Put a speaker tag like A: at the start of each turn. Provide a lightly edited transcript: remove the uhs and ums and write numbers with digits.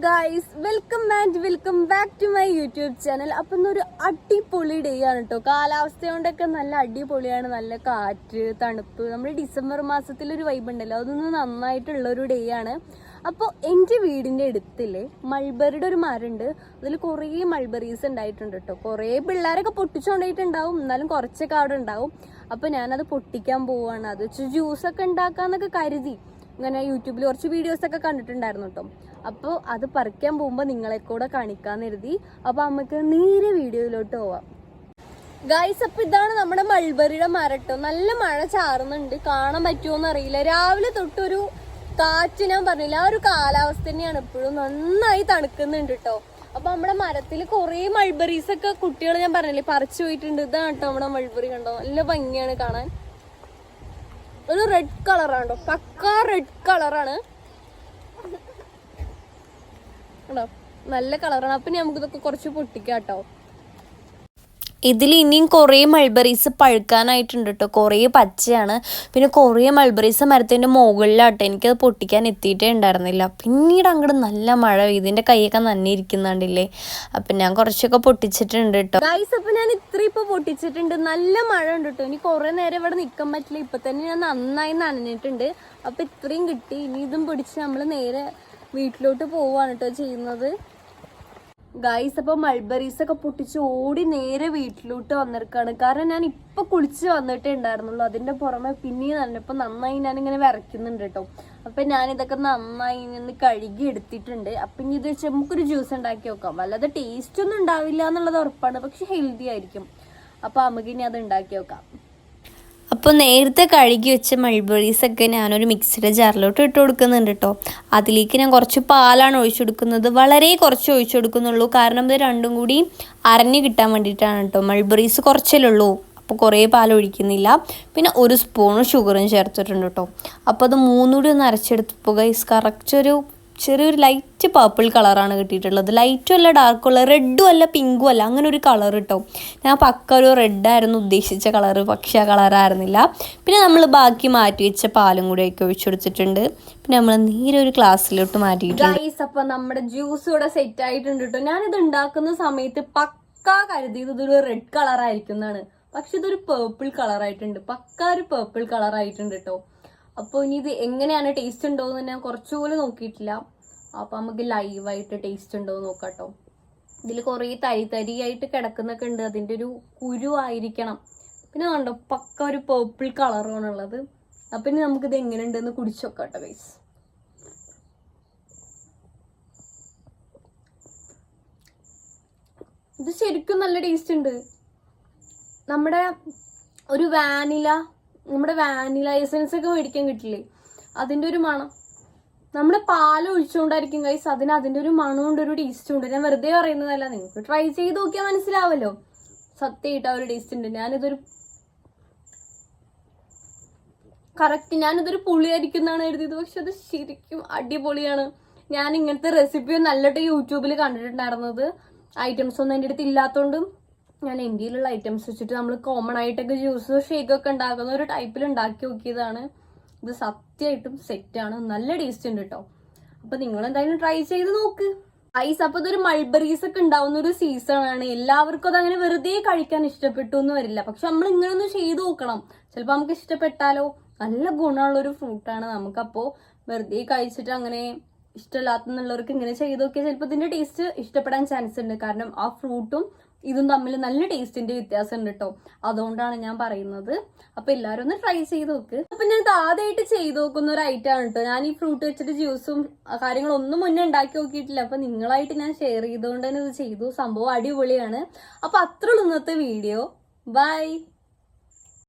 A: Guys, welcome back to my YouTube channel. അപ്പം ഇന്നൊരു അടിപൊളി ഡേ ആണ് കേട്ടോ. കാലാവസ്ഥ കൊണ്ടൊക്കെ നല്ല അടിപൊളിയാണ്. നല്ല കാറ്റ്, തണുപ്പ്. നമ്മുടെ ഡിസംബർ മാസത്തിലൊരു വൈബ് ഉണ്ടല്ലോ, അതൊന്നും നന്നായിട്ടുള്ളൊരു ഡേ ആണ്. അപ്പോൾ എൻ്റെ വീടിൻ്റെ അടുത്തില്ലേ മൾബറിയുടെ ഒരു മരമുണ്ട്. അതിൽ കുറേ മൾബറീസ് ഉണ്ടായിട്ടുണ്ട് കേട്ടോ. കുറേ പിള്ളേരൊക്കെ പൊട്ടിച്ചുകൊണ്ടിട്ടുണ്ടാവും, എന്നാലും കുറച്ചൊക്കെ അവിടെ ഉണ്ടാവും. അപ്പോൾ ഞാനത് പൊട്ടിക്കാൻ പോവുകയാണ്. അത് വെച്ച് ജ്യൂസൊക്കെ ഉണ്ടാക്കാന്നൊക്കെ കരുതി ഇങ്ങനെ യൂട്യൂബിൽ കുറച്ച് വീഡിയോസൊക്കെ കണ്ടിട്ടുണ്ടായിരുന്നു കേട്ടോ. അപ്പോൾ അത് പറിക്കാൻ പോകുമ്പോൾ നിങ്ങളെ കൂടെ കാണിക്കാന്ന് കരുതി. അപ്പോൾ നമുക്ക് നേരെ വീഡിയോയിലോട്ട് പോവാം ഗൈസ്. അപ്പോൾ ഇതാണ് നമ്മുടെ മൾബറിയുടെ മരട്ടോ. നല്ല മഴ ചാറുന്നുണ്ട്, കാണാൻ പറ്റുമോന്ന് അറിയില്ല. രാവിലെ തൊട്ടൊരു കാറ്റ്, ഞാൻ പറഞ്ഞില്ല, ആ ഒരു കാലാവസ്ഥ തന്നെയാണ് ഇപ്പോഴും. നന്നായി തണുക്കുന്നുണ്ട് കേട്ടോ. അപ്പോൾ നമ്മുടെ മരത്തിൽ കുറേ മൾബറീസ് ഒക്കെ കുട്ടികൾ, ഞാൻ പറഞ്ഞില്ലേ, പറിച്ചു പോയിട്ടുണ്ട്. ഇതാണ് കേട്ടോ നമ്മുടെ മൾബറി. കണ്ടോ, നല്ല ഭംഗിയാണ് കാണാൻ. ഒരു റെഡ് കളറാണ് കേട്ടോ, പക്കാ റെഡ് കളറാണ്. നല്ല കളറാണ്. അപ്പൊ നമുക്ക് ഇതൊക്കെ കുറച്ച് പൊട്ടിക്കാം കേട്ടോ. ഇതിൽ ഇനിയും കുറേ മൾബറീസ് പഴുക്കാനായിട്ടുണ്ട് കേട്ടോ. കുറേ പച്ചയാണ്, പിന്നെ കുറേ മൾബറീസ് മരത്തിൻ്റെ മുകളിലാട്ടോ. എനിക്കത് പൊട്ടിക്കാൻ എത്തിയിട്ടേ ഉണ്ടായിരുന്നില്ല. പിന്നീട് അങ്ങോട്ട് നല്ല മഴ ഇതിൻ്റെ കൈയൊക്കെ നനഞ്ഞിരിക്കുന്നുണ്ടില്ലേ. അപ്പം ഞാൻ കുറച്ചൊക്കെ പൊട്ടിച്ചിട്ടുണ്ട് കേട്ടോ ഗൈസ്. അപ്പം ഞാൻ ഇത്രയും ഇപ്പോൾ പൊട്ടിച്ചിട്ടുണ്ട്. നല്ല മഴ ഉണ്ട് കേട്ടോ. ഇനി കുറേ നേരം ഇവിടെ നിൽക്കാൻ പറ്റില്ല. ഇപ്പം തന്നെ ഞാൻ നന്നായി നനഞ്ഞിട്ടുണ്ട്. അപ്പം ഇത്രയും കിട്ടി. ഇനി ഇതും പിടിച്ച് നമ്മൾ നേരെ വീട്ടിലോട്ട് പോവാണ് കേട്ടോ ചെയ്യുന്നത് ഗൈസ്. അപ്പോൾ മൾബറീസ് ഒക്കെ പൊട്ടിച്ച് ഓടി നേരെ വീട്ടിലോട്ട് വന്നിരിക്കുകയാണ്. കാരണം ഞാൻ ഇപ്പൊ കുളിച്ച് വന്നിട്ടേ ഉണ്ടായിരുന്നുള്ളൂ. അതിന്റെ പുറമെ പിന്നെയും നനഞ്ഞപ്പോൾ നന്നായി ഞാനിങ്ങനെ വിറയ്ക്കുന്നുണ്ട് കേട്ടോ. അപ്പൊ ഞാനിതൊക്കെ നന്നായി നിന്ന് കഴുകി എടുത്തിട്ടുണ്ട്. അപ്പൊ ഇനി ഇത് വെച്ച് നമുക്കൊരു ജ്യൂസ് ഉണ്ടാക്കി നോക്കാം. വല്ലാതെ ടേസ്റ്റ് ഒന്നും ഉണ്ടാവില്ല എന്നുള്ളത് ഉറപ്പാണ്, പക്ഷെ ഹെൽത്തി ആയിരിക്കും. അപ്പൊ നമുക്ക് ഇനി അത് ഉണ്ടാക്കി നോക്കാം. അപ്പോൾ നേരത്തെ കഴുകി വെച്ച മൾബറീസൊക്കെ ഞാനൊരു മിക്സിയുടെ ജാറിലോട്ട് ഇട്ട് കൊടുക്കുന്നുണ്ട് കേട്ടോ. അതിലേക്ക് ഞാൻ കുറച്ച് പാലാണ് ഒഴിച്ചു കൊടുക്കുന്നത്. വളരെ കുറച്ച് ഒഴിച്ചു കൊടുക്കുന്നുള്ളൂ, കാരണം ഇത് രണ്ടും കൂടി അരഞ്ഞ് കിട്ടാൻ വേണ്ടിയിട്ടാണ് കേട്ടോ. മൾബറീസ് കുറച്ചല്ലേ ഉള്ളൂ, അപ്പോൾ കുറേ പാൽ ഒഴിക്കുന്നില്ല. പിന്നെ ഒരു സ്പൂൺ ഷുഗറും ചേർത്തിട്ടുണ്ട് കേട്ടോ. അപ്പോൾ അത് മൂന്നുകൂടി ഒന്ന് അരച്ചെടുത്തപ്പോൾ ഗൈസ് കറക്റ്റ് ഒരു ചെറിയൊരു ലൈറ്റ് പർപ്പിൾ കളറാണ് കിട്ടിയിട്ടുള്ളത്. ലൈറ്റും അല്ല, ഡാർക്കും അല്ല, റെഡും അല്ല, പിങ്കും അല്ല, അങ്ങനെ ഒരു കളർ കിട്ടും. ഞാൻ പക്ക ഒരു റെഡായിരുന്നു ഉദ്ദേശിച്ച കളറ്, പക്ഷേ ആ കളറായിരുന്നില്ല. പിന്നെ നമ്മൾ ബാക്കി മാറ്റി വെച്ച പാലും കൂടി ഒക്കെ ഒഴിച്ചു കൊടുത്തിട്ടുണ്ട്. പിന്നെ നമ്മൾ നേരെ ഒരു ഗ്ലാസ്സിലോട്ട് മാറ്റിയിട്ടുണ്ട് ഗൈസ്. അപ്പം നമ്മുടെ ജ്യൂസ് ഇവിടെ സെറ്റ് ആയിട്ടുണ്ട് കേട്ടോ. ഞാനിത് ഉണ്ടാക്കുന്ന സമയത്ത് പക്കാ കരുതിയത് ഇതൊരു റെഡ് കളറായിരിക്കുന്നതാണ്, പക്ഷെ ഇതൊരു പേർപ്പിൾ കളറായിട്ടുണ്ട്. പക്കാ ഒരു പേർപ്പിൾ കളറായിട്ടുണ്ട് കേട്ടോ. അപ്പോൾ ഇനി ഇത് എങ്ങനെയാണ്, ടേസ്റ്റ് ഉണ്ടോ എന്ന് ഞാൻ കുറച്ചുപോലും നോക്കിയിട്ടില്ല. അപ്പോൾ നമുക്ക് ലൈവായിട്ട് ടേസ്റ്റ് ഉണ്ടോ എന്ന് നോക്കാം കേട്ടോ. ഇതിൽ കുറേ തരിയായിട്ട് കിടക്കുന്നൊക്കെ ഉണ്ട്. അതിൻ്റെ ഒരു കുരു ആയിരിക്കണം. പിന്നെ കണ്ടോ, പക്ക ഒരു പേർപ്പിൾ കളറാണുള്ളത്. അപ്പം ഇനി നമുക്കിത് എങ്ങനെയുണ്ടെന്ന് കുടിച്ചു നോക്കാം കേട്ടോ ഗൈസ്. ഇത് ശരിക്കും നല്ല ടേസ്റ്റ് ഉണ്ട്. നമ്മുടെ വാനില എസൻസ് ഒക്കെ മേടിക്കാൻ കിട്ടില്ലേ, അതിൻ്റെ ഒരു മണം. നമ്മുടെ പാൽ ഒഴിച്ചുകൊണ്ടായിരിക്കും ഗൈസ്, അതിൻ്റെ ഒരു മണമുണ്ട്, ഒരു ടേസ്റ്റും ഉണ്ട്. ഞാൻ വെറുതെ പറയുന്നതല്ല, നിങ്ങൾക്ക് ട്രൈ ചെയ്ത് നോക്കിയാൽ മനസ്സിലാവല്ലോ. സത്യമായിട്ട് ആ ഒരു ടേസ്റ്റ് ഉണ്ട്. ഞാനിതൊരു പുളിയായിരിക്കുന്നതാണ് എഴുതിയത്, പക്ഷെ അത് ശരിക്കും അടിപൊളിയാണ്. ഞാൻ ഇങ്ങനത്തെ റെസിപ്പി നല്ലിട്ട് യൂട്യൂബിൽ കണ്ടിട്ടുണ്ടായിരുന്നത്. ഐറ്റംസ് ഒന്നും എൻ്റെ അടുത്ത് ഇല്ലാത്തതുകൊണ്ടും ഞാൻ ഇന്ത്യയിലുള്ള ഐറ്റംസ് വെച്ചിട്ട് നമ്മൾ കോമൺ ആയിട്ടൊക്കെ ജ്യൂസ് ഷേക്കൊക്കെ ഉണ്ടാക്കുന്ന ഒരു ടൈപ്പിൽ ഉണ്ടാക്കി നോക്കിയതാണ്. ഇത് സത്യമായിട്ടും സെറ്റാണ്, നല്ല ടേസ്റ്റ് ഉണ്ട് കേട്ടോ. അപ്പൊ നിങ്ങൾ എന്തായാലും ട്രൈ ചെയ്ത് നോക്ക് ഐസ്. അപ്പൊ ഇതൊരു മൾബറീസ് ഒക്കെ ഉണ്ടാവുന്ന ഒരു സീസൺ ആണ്. എല്ലാവർക്കും അത് അങ്ങനെ വെറുതെ കഴിക്കാൻ ഇഷ്ടപ്പെട്ടു എന്ന് വരില്ല, പക്ഷെ നമ്മൾ ഇങ്ങനെ ഒന്ന് ചെയ്ത് നോക്കണം. ചിലപ്പോൾ നമുക്ക് ഇഷ്ടപ്പെട്ടാലോ. നല്ല ഗുണമുള്ളൊരു ഫ്രൂട്ടാണ്. നമുക്കപ്പോൾ വെറുതെ കഴിച്ചിട്ട് അങ്ങനെ ഇഷ്ടമില്ലാത്തുള്ളവർക്ക് ഇങ്ങനെ ചെയ്ത് നോക്കിയാൽ ചിലപ്പോൾ ഇതിന്റെ ടേസ്റ്റ് ഇഷ്ടപ്പെടാൻ ചാൻസ് ഉണ്ട്. കാരണം ആ ഫ്രൂട്ടും ഇതും തമ്മിൽ നല്ല ടേസ്റ്റിന്റെ വ്യത്യാസം ഉണ്ട് കേട്ടോ. അതുകൊണ്ടാണ് ഞാൻ പറയുന്നത്. അപ്പൊ എല്ലാവരും ഒന്ന് ട്രൈ ചെയ്ത് നോക്ക്. അപ്പൊ ഞാൻ ആദ്യമായിട്ട് ചെയ്ത് നോക്കുന്ന ഒരു ഐറ്റം ആണ് കേട്ടോ. ഞാൻ ഈ ഫ്രൂട്ട് വെച്ചിട്ട് ജ്യൂസും കാര്യങ്ങളൊന്നും മുന്നേ ഉണ്ടാക്കി നോക്കിയിട്ടില്ല. അപ്പൊ നിങ്ങളായിട്ട് ഞാൻ ഷെയർ ചെയ്തുകൊണ്ട് തന്നെ ഇത് ചെയ്തു. സംഭവം അടിപൊളിയാണ്. അപ്പൊ അത്രയുള്ള ഇന്നത്തെ വീഡിയോ. ബൈ.